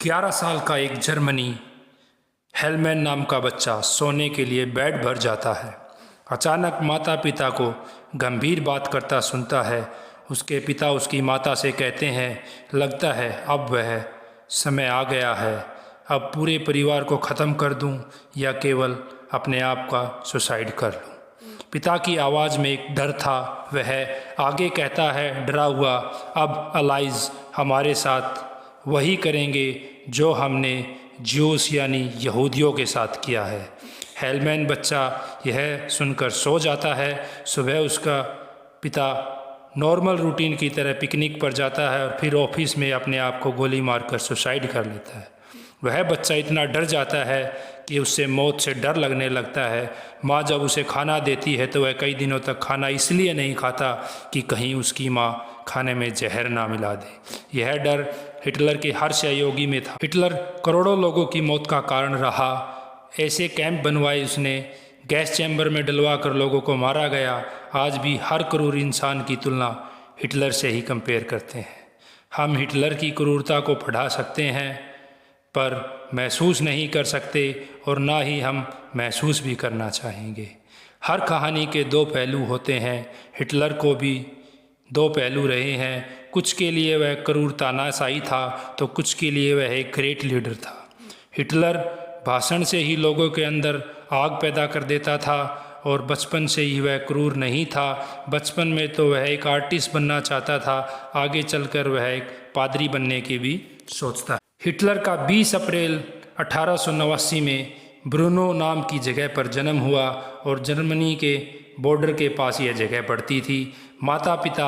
11 साल का एक जर्मनी हेलमैन नाम का बच्चा सोने के लिए बेड भर जाता है। अचानक माता पिता को गंभीर बात करता सुनता है। उसके पिता उसकी माता से कहते हैं, लगता है अब वह समय आ गया है, अब पूरे परिवार को ख़त्म कर दूं या केवल अपने आप का सुसाइड कर लूं। पिता की आवाज़ में एक डर था। वह आगे कहता है डरा हुआ, अब अलाइज हमारे साथ वही करेंगे जो हमने ज्यूस यानी यहूदियों के साथ किया है। हेलमैन बच्चा यह सुनकर सो जाता है। सुबह उसका पिता नॉर्मल रूटीन की तरह पिकनिक पर जाता है और फिर ऑफिस में अपने आप को गोली मारकर सुसाइड कर लेता है। वह बच्चा इतना डर जाता है कि उससे मौत से डर लगने लगता है। माँ जब उसे खाना देती है तो वह कई दिनों तक खाना इसलिए नहीं खाता कि कहीं उसकी माँ खाने में जहर ना मिला दे। यह डर हिटलर के हर सहयोगी में था। हिटलर करोड़ों लोगों की मौत का कारण रहा। ऐसे कैंप बनवाए उसने, गैस चैम्बर में डलवा कर लोगों को मारा गया। आज भी हर क्रूर इंसान की तुलना हिटलर से ही कंपेयर करते हैं। हम हिटलर की क्रूरता को पढ़ा सकते हैं पर महसूस नहीं कर सकते और ना ही हम महसूस भी करना चाहेंगे। हर कहानी के दो पहलू होते हैं। हिटलर को भी दो पहलू रहे हैं। कुछ के लिए वह क्रूर तानाशाही था तो कुछ के लिए वह एक ग्रेट लीडर था। हिटलर भाषण से ही लोगों के अंदर आग पैदा कर देता था और बचपन से ही वह क्रूर नहीं था। बचपन में तो वह एक आर्टिस्ट बनना चाहता था, आगे चलकर वह एक पादरी बनने की भी सोचता। हिटलर का 20 अप्रैल 1889 में ब्रूनो नाम की जगह पर जन्म हुआ और जर्मनी के बॉर्डर के पास यह जगह पड़ती थी। माता पिता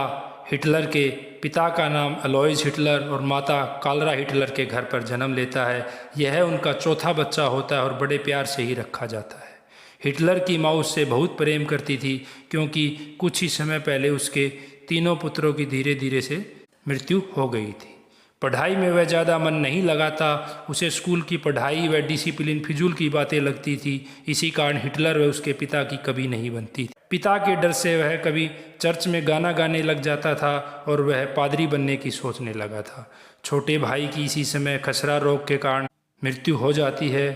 हिटलर के पिता का नाम अलोइस हिटलर और माता कालरा हिटलर के घर पर जन्म लेता है। यह उनका चौथा बच्चा होता है और बड़े प्यार से ही रखा जाता है। हिटलर की माँ उससे बहुत प्रेम करती थी क्योंकि कुछ ही समय पहले उसके तीनों पुत्रों की धीरे धीरे से मृत्यु हो गई थी। पढ़ाई में वह ज़्यादा मन नहीं लगाता। उसे स्कूल की पढ़ाई व डिसिप्लिन फिजूल की बातें लगती थी। इसी कारण हिटलर व उसके पिता की कभी नहीं बनती थी। पिता के डर से वह कभी चर्च में गाना गाने लग जाता था और वह पादरी बनने की सोचने लगा था। छोटे भाई की इसी समय खसरा रोग के कारण मृत्यु हो जाती है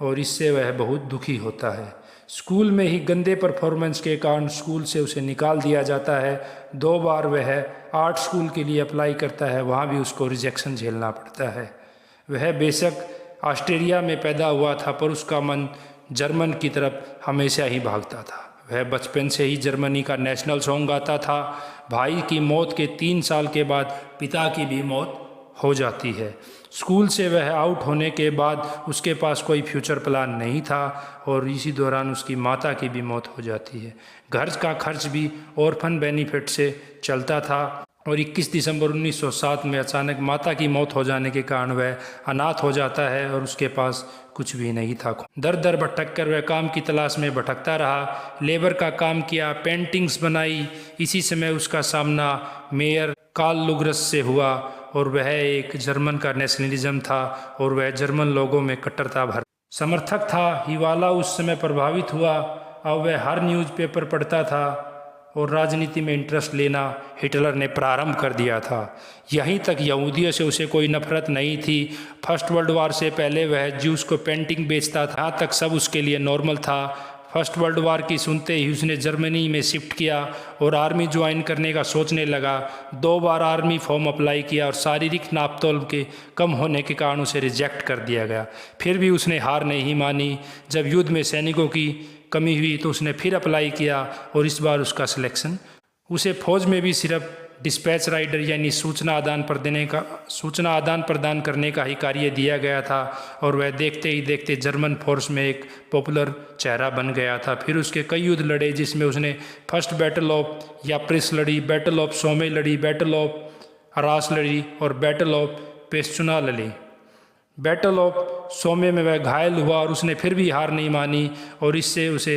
और इससे वह बहुत दुखी होता है। स्कूल में ही गंदे परफॉर्मेंस के कारण स्कूल से उसे निकाल दिया जाता है। 2 बार वह आर्ट स्कूल के लिए अप्लाई करता है, वहाँ भी उसको रिजेक्शन झेलना पड़ता है। वह बेशक ऑस्ट्रेलिया में पैदा हुआ था पर उसका मन जर्मन की तरफ हमेशा ही भागता था। वह बचपन से ही जर्मनी का नेशनल सॉन्ग गाता था। भाई की मौत के 3 साल के बाद पिता की भी मौत हो जाती है। स्कूल से वह आउट होने के बाद उसके पास कोई फ्यूचर प्लान नहीं था और इसी दौरान उसकी माता की भी मौत हो जाती है। घर का खर्च भी ऑर्फन बेनिफिट से चलता था और 21 दिसंबर 1907 में अचानक माता की मौत हो जाने के कारण वह अनाथ हो जाता है और उसके पास कुछ भी नहीं था। दर दर भटक कर वह काम की तलाश में भटकता रहा। लेबर का काम किया, पेंटिंग्स बनाई। इसी समय उसका सामना मेयर कार्ल लुग्रस से हुआ और वह एक जर्मन का नेशनलिज्म था और वह जर्मन लोगों में कट्टरता भर समर्थक था। हिवाला उस समय प्रभावित हुआ। अब वह हर न्यूज़पेपर पढ़ता था और राजनीति में इंटरेस्ट लेना हिटलर ने प्रारंभ कर दिया था। यहीं तक यहूदियों से उसे कोई नफरत नहीं थी। फर्स्ट वर्ल्ड वार से पहले वह ज्यूस को पेंटिंग बेचता था, यहाँ तक सब उसके लिए नॉर्मल था। फर्स्ट वर्ल्ड वार की सुनते ही उसने जर्मनी में शिफ्ट किया और आर्मी ज्वाइन करने का सोचने लगा। 2 बार आर्मी फॉर्म अप्लाई किया और शारीरिक नापतोल के कम होने के कारण उसे रिजेक्ट कर दिया गया। फिर भी उसने हार नहीं मानी। जब युद्ध में सैनिकों की कमी हुई तो उसने फिर अप्लाई किया और इस बार उसका सिलेक्शन। उसे फौज में भी सिर्फ डिस्पैच राइडर यानी सूचना आदान प्रदान करने का ही कार्य दिया गया था और वह देखते ही देखते जर्मन फोर्स में एक पॉपुलर चेहरा बन गया था। फिर उसके कई युद्ध लड़े जिसमें उसने फर्स्ट बैटल ऑफ याप्रिस लड़ी, बैटल ऑफ सोमे लड़ी, बैटल ऑफ अरास लड़ी और बैटल ऑफ पेस्चुना लड़ी। बैटल ऑफ सोमे में वह घायल हुआ और उसने फिर भी हार नहीं मानी और इससे उसे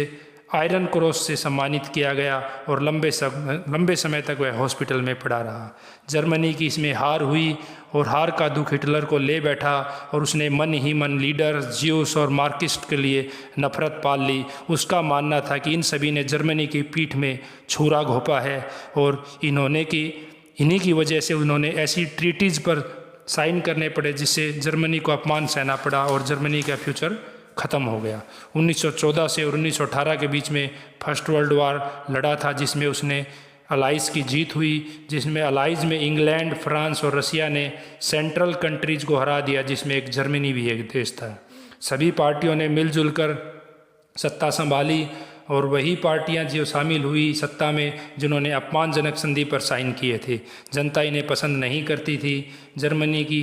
आयरन क्रॉस से सम्मानित किया गया और लंबे समय तक वह हॉस्पिटल में पड़ा रहा। जर्मनी की इसमें हार हुई और हार का दुख हिटलर को ले बैठा और उसने मन ही मन लीडर ज्यूस और मार्क्सिस्ट के लिए नफरत पाल ली। उसका मानना था कि इन सभी ने जर्मनी की पीठ में छुरा घोंपा है और इन्हीं की वजह से उन्होंने ऐसी ट्रीटीज़ पर साइन करने पड़े, जिससे जर्मनी को अपमान सहना पड़ा और जर्मनी का फ्यूचर ख़त्म हो गया। 1914 से और 1918 के बीच में फर्स्ट वर्ल्ड वार लड़ा था, जिसमें उसने अलाइज़ की जीत हुई, जिसमें अलाइज़ में इंग्लैंड, फ्रांस और रसिया ने सेंट्रल कंट्रीज़ को हरा दिया, जिसमें एक जर्मनी भी एक देश था। सभी पार्टियों ने मिलजुल कर सत्ता संभाली और वही पार्टियां जो शामिल हुई सत्ता में जिन्होंने अपमानजनक संधि पर साइन किए थे। जनता इन्हें पसंद नहीं करती थी। जर्मनी की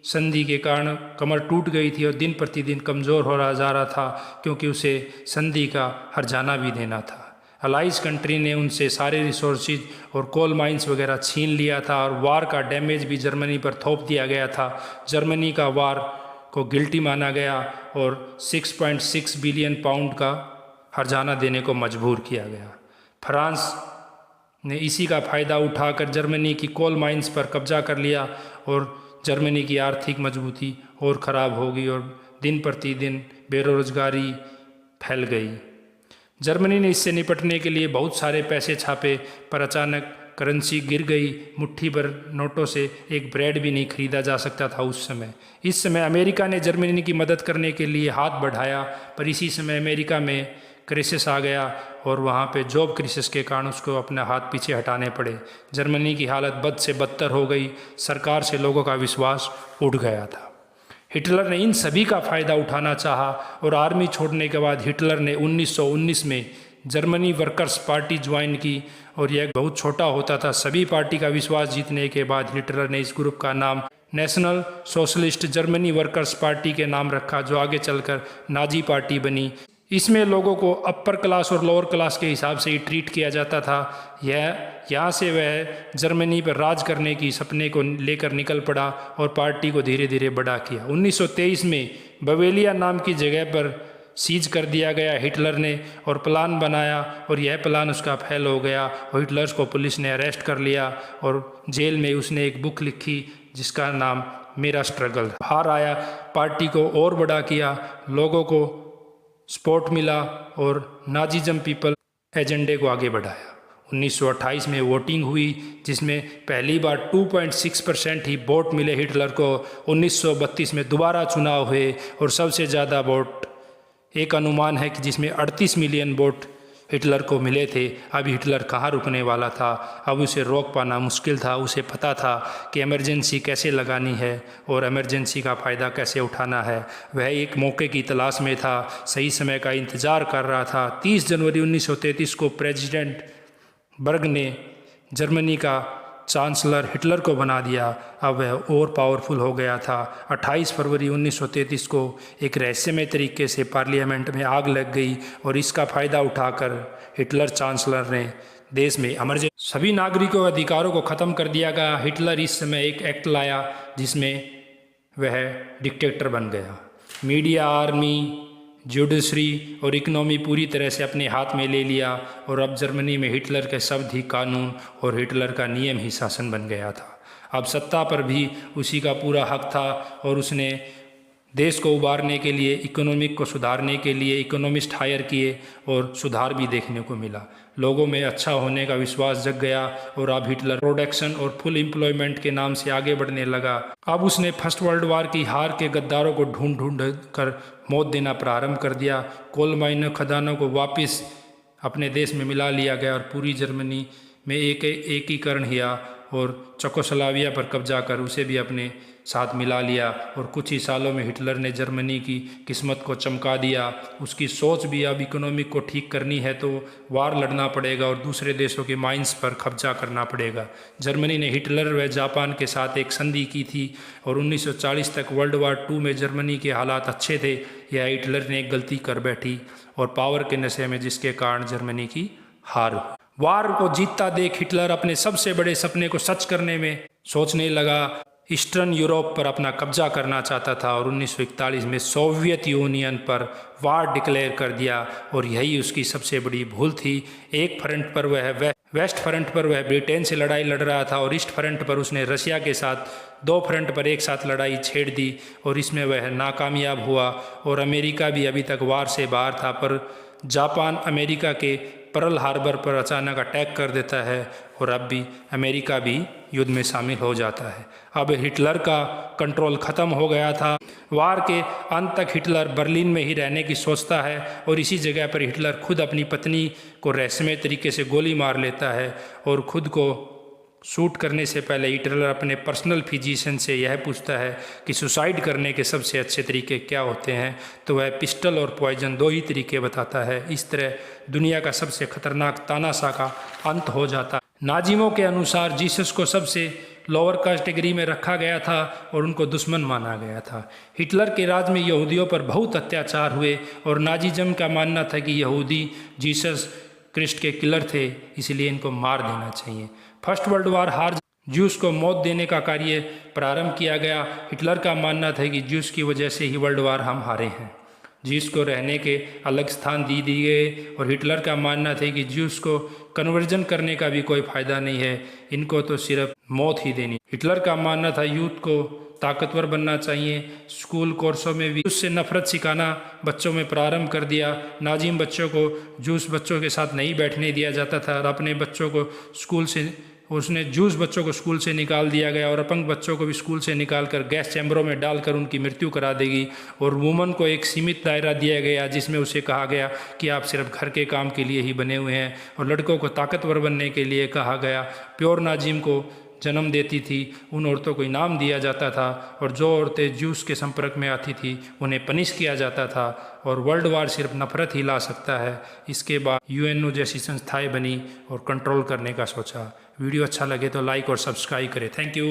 संधि के कारण कमर टूट गई थी और दिन प्रतिदिन कमज़ोर हो रहा जा रहा था, क्योंकि उसे संधि का हर्जाना भी देना था। अलाइज़ कंट्री ने उनसे सारे रिसोर्सेज और कोल माइंस वगैरह छीन लिया था और वार का डैमेज भी जर्मनी पर थोप दिया गया था। जर्मनी का वार को गिल्टी माना गया और 6.6 बिलियन पाउंड का हर्जाना देने को मजबूर किया गया। फ्रांस ने इसी का फ़ायदा उठाकर जर्मनी की कोल माइंस पर कब्जा कर लिया और जर्मनी की आर्थिक मजबूती और ख़राब हो गई और दिन प्रतिदिन बेरोजगारी फैल गई। जर्मनी ने इससे निपटने के लिए बहुत सारे पैसे छापे, पर अचानक करेंसी गिर गई। मुट्ठी भर नोटों से एक ब्रेड भी नहीं खरीदा जा सकता था उस समय। इस समय अमेरिका ने जर्मनी की मदद करने के लिए हाथ बढ़ाया, पर इसी समय अमेरिका में क्राइसिस आ गया और वहाँ पे जॉब क्राइसिस के कारण उसको अपना हाथ पीछे हटाने पड़े। जर्मनी की हालत बद से बदतर हो गई। सरकार से लोगों का विश्वास उठ गया था। हिटलर ने इन सभी का फ़ायदा उठाना चाहा और आर्मी छोड़ने के बाद हिटलर ने 1919 में जर्मनी वर्कर्स पार्टी ज्वाइन की और यह बहुत छोटा होता था। सभी पार्टी का विश्वास जीतने के बाद हिटलर ने इस ग्रुप का नाम national socialist Germany workers party के नाम रखा, जो आगे चलकर नाजी पार्टी बनी। इसमें लोगों को अपर क्लास और लोअर क्लास के हिसाब से ही ट्रीट किया जाता था। यहाँ से वह जर्मनी पर राज करने की सपने को लेकर निकल पड़ा और पार्टी को धीरे धीरे बड़ा किया। 1923 में बवेलिया नाम की जगह पर सीज कर दिया गया हिटलर ने और प्लान बनाया और यह प्लान उसका फेल हो गया और हिटलर को पुलिस ने अरेस्ट कर लिया और जेल में उसने एक बुक लिखी जिसका नाम मेरा स्ट्रगल। बाहर आया, पार्टी को और बड़ा किया, लोगों को सपोर्ट मिला और नाजीज़म पीपल एजेंडे को आगे बढ़ाया। 1928 में वोटिंग हुई, जिसमें पहली बार 2.6% ही वोट मिले हिटलर को। 1932 में दोबारा चुनाव हुए और सबसे ज़्यादा वोट, एक अनुमान है कि जिसमें 38 मिलियन वोट हिटलर को मिले थे। अब हिटलर कहाँ रुकने वाला था, अब उसे रोक पाना मुश्किल था। उसे पता था कि इमरजेंसी कैसे लगानी है और इमरजेंसी का फ़ायदा कैसे उठाना है। वह एक मौके की तलाश में था, सही समय का इंतज़ार कर रहा था। 30 जनवरी 1933 को प्रेसिडेंट बर्ग ने जर्मनी का चांसलर हिटलर को बना दिया। अब वह और पावरफुल हो गया था। 28 फरवरी 1933 को एक रहस्यमय तरीके से पार्लियामेंट में आग लग गई और इसका फ़ायदा उठाकर हिटलर चांसलर ने देश में इमरजेंसी सभी नागरिकों के अधिकारों को ख़त्म कर दिया गया। हिटलर इस समय एक एक्ट लाया जिसमें वह डिक्टेटर बन गया। मीडिया, आर्मी, जुडिशरी और इकोनॉमी पूरी तरह से अपने हाथ में ले लिया और अब जर्मनी में हिटलर के शब्द ही कानून और हिटलर का नियम ही शासन बन गया था। अब सत्ता पर भी उसी का पूरा हक था और उसने देश को उबारने के लिए, इकोनॉमिक को सुधारने के लिए इकोनॉमिस्ट हायर किए और सुधार भी देखने को मिला। लोगों में अच्छा होने का विश्वास जग गया और अब हिटलर प्रोडक्शन और फुल एम्प्लॉयमेंट के नाम से आगे बढ़ने लगा। अब उसने फर्स्ट वर्ल्ड वार की हार के गद्दारों को ढूंढ ढूंढ कर मौत देना प्रारंभ कर दिया। कोल माइन खदानों को वापस अपने देश में मिला लिया गया और पूरी जर्मनी में एकीकरण किया और चेकोस्लोवाकिया पर कब्जा कर उसे भी अपने साथ मिला लिया। और कुछ ही सालों में हिटलर ने जर्मनी की किस्मत को चमका दिया। उसकी सोच भी अब इकोनॉमिक को ठीक करनी है तो वार लड़ना पड़ेगा और दूसरे देशों के माइंस पर कब्जा करना पड़ेगा। जर्मनी ने हिटलर व जापान के साथ एक संधि की थी और 1940 तक वर्ल्ड वार 2 में जर्मनी के हालात अच्छे थे। यह हिटलर ने एक गलती कर बैठी और पावर के नशे में, जिसके कारण जर्मनी की हार हुई। वार को जीतता देख हिटलर अपने सबसे बड़े सपने को सच करने में सोचने लगा। ईस्टर्न यूरोप पर अपना कब्जा करना चाहता था और 1941 में सोवियत यूनियन पर वार डिक्लेयर कर दिया और यही उसकी सबसे बड़ी भूल थी। एक फ्रंट पर वह वेस्ट फ्रंट पर वह ब्रिटेन से लड़ाई लड़ रहा था और ईस्ट फ्रंट पर उसने रशिया के साथ 2 फ्रंट पर एक साथ लड़ाई छेड़ दी और इसमें वह नाकामयाब हुआ। और अमेरिका भी अभी तक वार से बाहर था, पर जापान अमेरिका के पर्ल हार्बर पर अचानक अटैक कर देता है और अब भी अमेरिका भी युद्ध में शामिल हो जाता है। अब हिटलर का कंट्रोल ख़त्म हो गया था। वार के अंत तक हिटलर बर्लिन में ही रहने की सोचता है और इसी जगह पर हिटलर खुद अपनी पत्नी को रहस्यमय तरीके से गोली मार लेता है और खुद को शूट करने से पहले हिटलर अपने पर्सनल फिजिशियन से यह पूछता है कि सुसाइड करने के सबसे अच्छे तरीके क्या होते हैं, तो वह पिस्टल और पॉइजन 2 ही तरीके बताता है। इस तरह दुनिया का सबसे खतरनाक तानाशाह का अंत हो जाता है। नाजिमों के अनुसार जीसस को सबसे लोअर कैटेगरी में रखा गया था और उनको दुश्मन माना गया था। हिटलर के राज में यहूदियों पर बहुत अत्याचार हुए और नाजीज़म का मानना था कि यहूदी जीसस क्रिस्ट के किलर थे, इसलिए इनको मार देना चाहिए। फर्स्ट वर्ल्ड वार हार ज्यूस को मौत देने का कार्य प्रारंभ किया गया। हिटलर का मानना था कि ज्यूस की वजह से ही वर्ल्ड वार हम हारे हैं। ज्यूस को रहने के अलग स्थान दी गए और हिटलर का मानना था कि ज्यूस को कन्वर्जन करने का भी कोई फ़ायदा नहीं है, इनको तो सिर्फ मौत ही देनी। हिटलर का मानना था यूथ को ताकतवर बनना चाहिए। स्कूल कोर्सों में भी ज्यूस से नफरत सिखाना बच्चों में प्रारंभ कर दिया। नाजिम बच्चों को ज्यूस बच्चों के साथ नहीं बैठने दिया जाता था और अपने बच्चों को स्कूल से ज्यूस बच्चों को स्कूल से निकाल दिया गया और अपंग बच्चों को भी स्कूल से निकालकर गैस चैम्बरों में डालकर उनकी मृत्यु करा देगी। और वुमन को एक सीमित दायरा दिया गया जिसमें उसे कहा गया कि आप सिर्फ घर के काम के लिए ही बने हुए हैं, और लड़कों को ताकतवर बनने के लिए कहा गया। प्योर नाजिम को जन्म देती थी उन औरतों को इनाम दिया जाता था और जो औरतें ज्यूस के संपर्क में आती थी उन्हें पनिश किया जाता था। और वर्ल्ड वार सिर्फ नफरत ही ला सकता है। इसके बाद यूएनओ जैसी संस्थाएं बनी और कंट्रोल करने का सोचा। वीडियो अच्छा लगे तो लाइक और सब्सक्राइब करें। Thank you.